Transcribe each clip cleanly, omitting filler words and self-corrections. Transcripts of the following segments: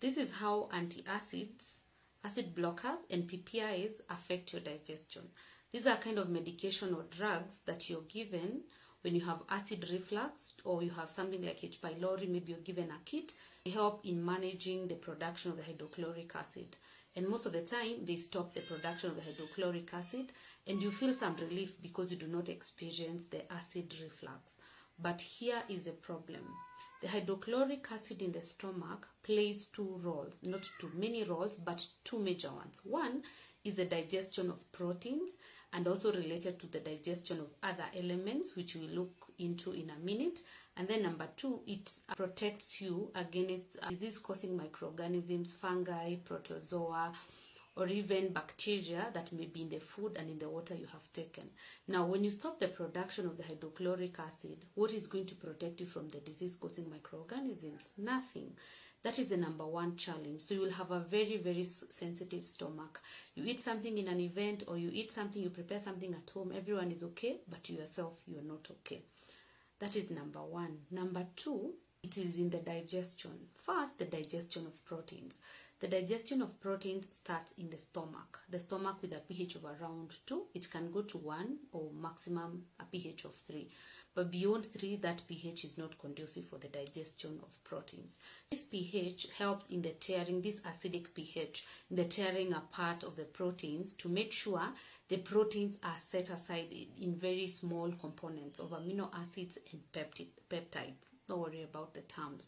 This is how antacids, acid blockers, and PPIs affect your digestion. These are kind of medication or drugs that you're given when you have acid reflux, or you have something like H. pylori. Maybe you're given a kit. They help in managing the production of the hydrochloric acid. And most of the time, they stop the production of the hydrochloric acid, and you feel some relief because you do not experience the acid reflux. But here is a problem. The hydrochloric acid in the stomach plays two roles, not too many roles, but two major ones. One is the digestion of proteins, and also related to the digestion of other elements, which we'll look into in a minute. And then number two, it protects you against disease-causing microorganisms, fungi, protozoa, or even bacteria that may be in the food and in the water you have taken. Now, when you stop the production of the hydrochloric acid, what is going to protect you from the disease-causing microorganisms? Nothing. That is the number one challenge. So you will have a very, very sensitive stomach. You eat something in an event, or you eat something, you prepare something at home, everyone is okay, but you yourself, you are not okay. That is number one. Number two, it is in the digestion. First, the digestion of proteins. The digestion of proteins starts in the stomach. The stomach with a pH of around 2, it can go to 1 or maximum a pH of 3. But beyond 3, that pH is not conducive for the digestion of proteins. This pH helps in the tearing, this acidic pH, in the tearing apart of the proteins to make sure the proteins are set aside in very small components of amino acids and peptides. Don't worry about the terms.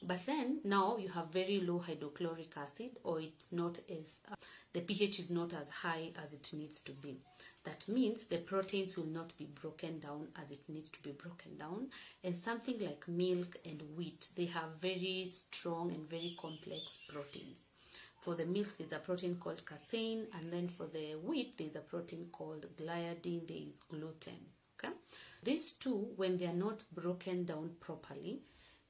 But then now you have very low hydrochloric acid, or it's not as the pH is not as high as it needs to be. That means the proteins will not be broken down as it needs to be broken down. And something like milk and wheat, they have very strong and very complex proteins. For the milk, there's a protein called casein, and then for the wheat, there's a protein called gliadin, there is gluten. Okay, these two, when they are not broken down properly,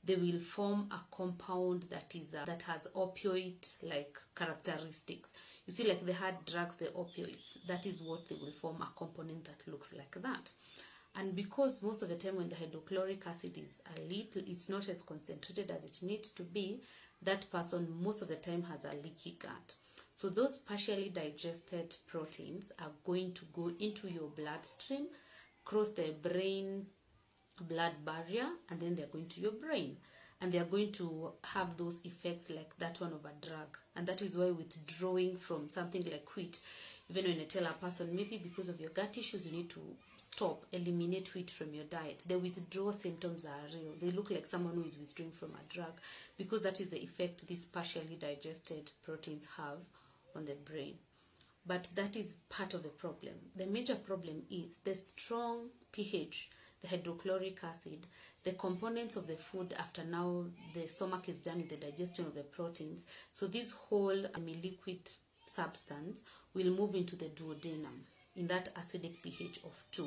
they will form a compound that has opioid-like characteristics. You see, like the hard drugs, the opioids, that is what they will form, a component that looks like that. And because most of the time when the hydrochloric acid is a little, it's not as concentrated as it needs to be, that person most of the time has a leaky gut. So those partially digested proteins are going to go into your bloodstream, cross the brain blood barrier, and then they're going to your brain, and they're going to have those effects like that one of a drug. And that is why withdrawing from something like wheat, even when I tell a person maybe because of your gut issues you need to stop, eliminate wheat from your diet, the withdrawal symptoms are real. They look like someone who is withdrawing from a drug, because that is the effect these partially digested proteins have on the brain. But that is part of the problem. The major problem is the strong pH, the hydrochloric acid, the components of the food after now the stomach is done with the digestion of the proteins. So this whole semi-liquid substance will move into the duodenum in that acidic pH of 2.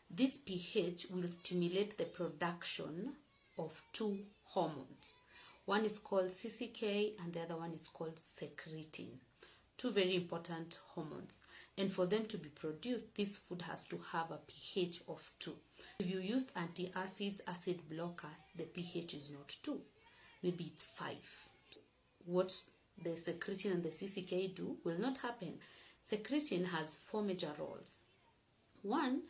This pH will stimulate the production of two hormones. One is called CCK and the other one is called secretin. Two very important hormones, and for them to be produced, this food has to have a pH of 2. If you used antacids, acid blockers, the pH is not 2, maybe it's 5. What the secretin and the CCK do will not happen. Secretin has 4 major roles. One,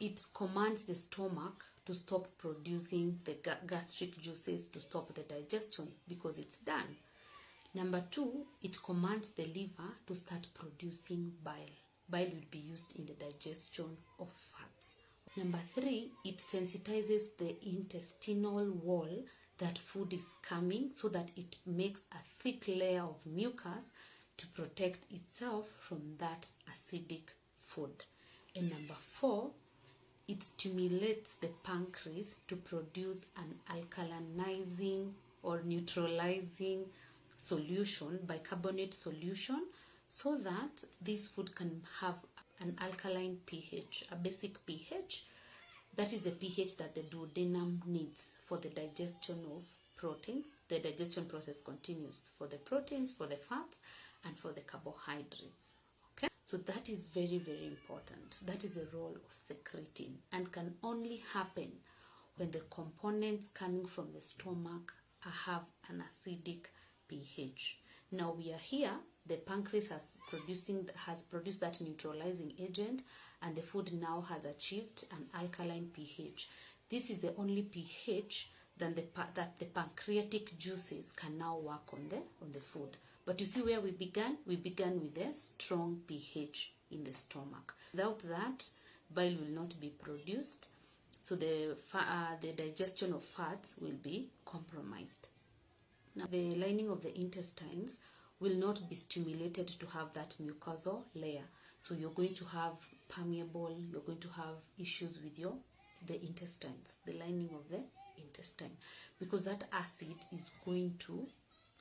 it commands the stomach to stop producing the gastric juices, to stop the digestion, because it's done. Number 2, it commands the liver to start producing bile. Bile will be used in the digestion of fats. Number 3, it sensitizes the intestinal wall that food is coming, so that it makes a thick layer of mucus to protect itself from that acidic food. And number 4, it stimulates the pancreas to produce an alkalinizing or neutralizing solution, bicarbonate solution, so that this food can have an alkaline pH, a basic pH. That is the pH that the duodenum needs for the digestion of proteins. The digestion process continues for the proteins, for the fats, and for the carbohydrates. Okay, so that is very, very important. That is the role of secretin, and can only happen when the components coming from the stomach have an acidic pH. pH. Now we are here, the pancreas has produced that neutralizing agent, and the food now has achieved an alkaline pH. This is the only pH that the pancreatic juices can now work on the food. But you see where we began? We began with a strong pH in the stomach. Without that, bile will not be produced, so the digestion of fats will be compromised. Now, the lining of the intestines will not be stimulated to have that mucosal layer. So you're going to have permeable, you're going to have issues with the intestines, the lining of the intestine, because that acid is going to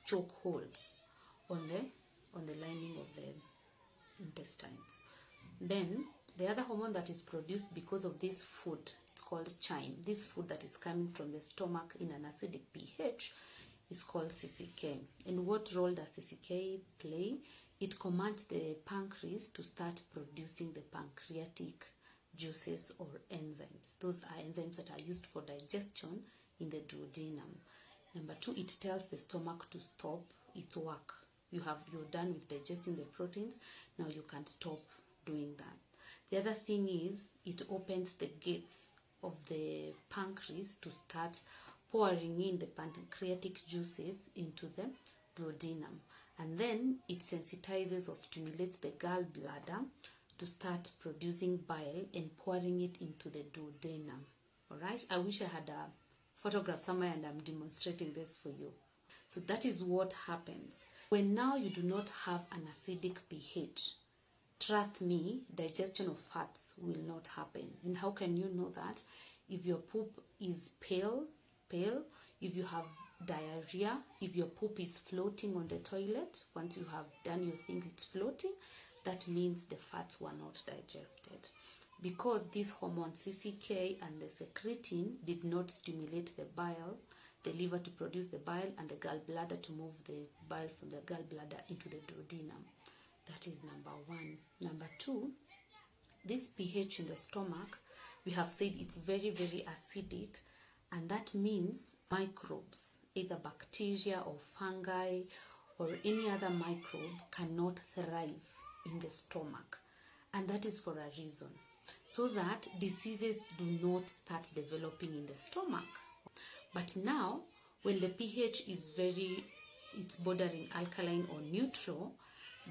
choke holes on the lining of the intestines. Then the other hormone that is produced because of this food, it's called chyme. This food that is coming from the stomach in an acidic pH is called CCK. And what role does CCK play? It commands the pancreas to start producing the pancreatic juices or enzymes. Those are enzymes that are used for digestion in the duodenum. Number 2, it tells the stomach to stop its work. You're done with digesting the proteins, now you can stop doing that. The other thing is it opens the gates of the pancreas to start pouring in the pancreatic juices into the duodenum, and then it sensitizes or stimulates the gallbladder to start producing bile and pouring it into the duodenum. All right, I wish I had a photograph somewhere and I'm demonstrating this for you. So that is what happens when now you do not have an acidic pH. Trust me, digestion of fats will not happen. And how can you know that? If your poop is pale, if you have diarrhea, if your poop is floating on the toilet, once you have done your thing, it's floating, that means the fats were not digested. Because this hormone CCK and the secretin did not stimulate the bile, the liver to produce the bile, and the gallbladder to move the bile from the gallbladder into the duodenum. That is number 1. Number 2, this pH in the stomach, we have said it's very, very acidic, and that means microbes, either bacteria or fungi or any other microbe, cannot thrive in the stomach. And that is for a reason, so that diseases do not start developing in the stomach. But now, when the pH is it's bordering alkaline or neutral,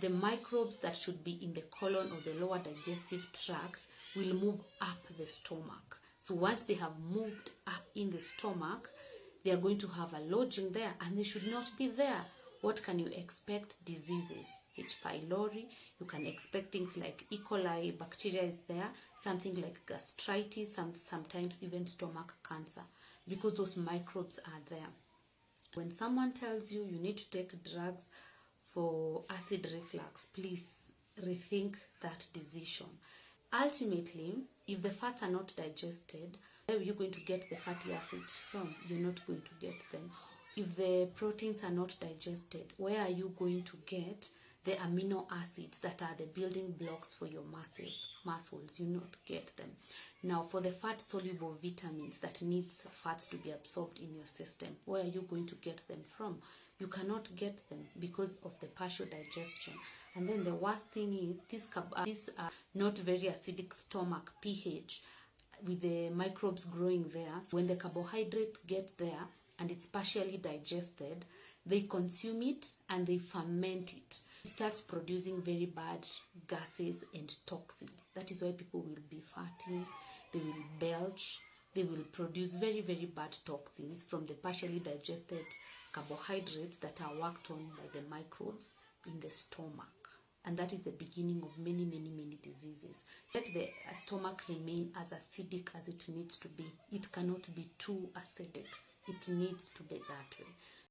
the microbes that should be in the colon or the lower digestive tract will move up the stomach. So once they have moved up in the stomach, they are going to have a lodging there, and they should not be there. What can you expect? Diseases. H. pylori, you can expect things like E. coli, bacteria is there, something like gastritis, sometimes even stomach cancer, because those microbes are there. When someone tells you you need to take drugs for acid reflux, please rethink that decision. Ultimately, if the fats are not digested, where are you going to get the fatty acids from? You're not going to get them. If the proteins are not digested, where are you going to get the amino acids that are the building blocks for your muscles? You not get them. Now, for the fat-soluble vitamins that needs fats to be absorbed in your system, where are you going to get them from? You cannot get them because of the partial digestion. And then the worst thing is this not very acidic stomach pH with the microbes growing there. So when the carbohydrate gets there and it's partially digested, they consume it and they ferment it. It starts producing very bad gases and toxins. That is why people will be fatty, they will belch, they will produce very, very bad toxins from the partially digested carbohydrates that are worked on by the microbes in the stomach. And that is the beginning of many, many, many diseases. Let the stomach remain as acidic as it needs to be. It cannot be too acidic. It needs to be that way.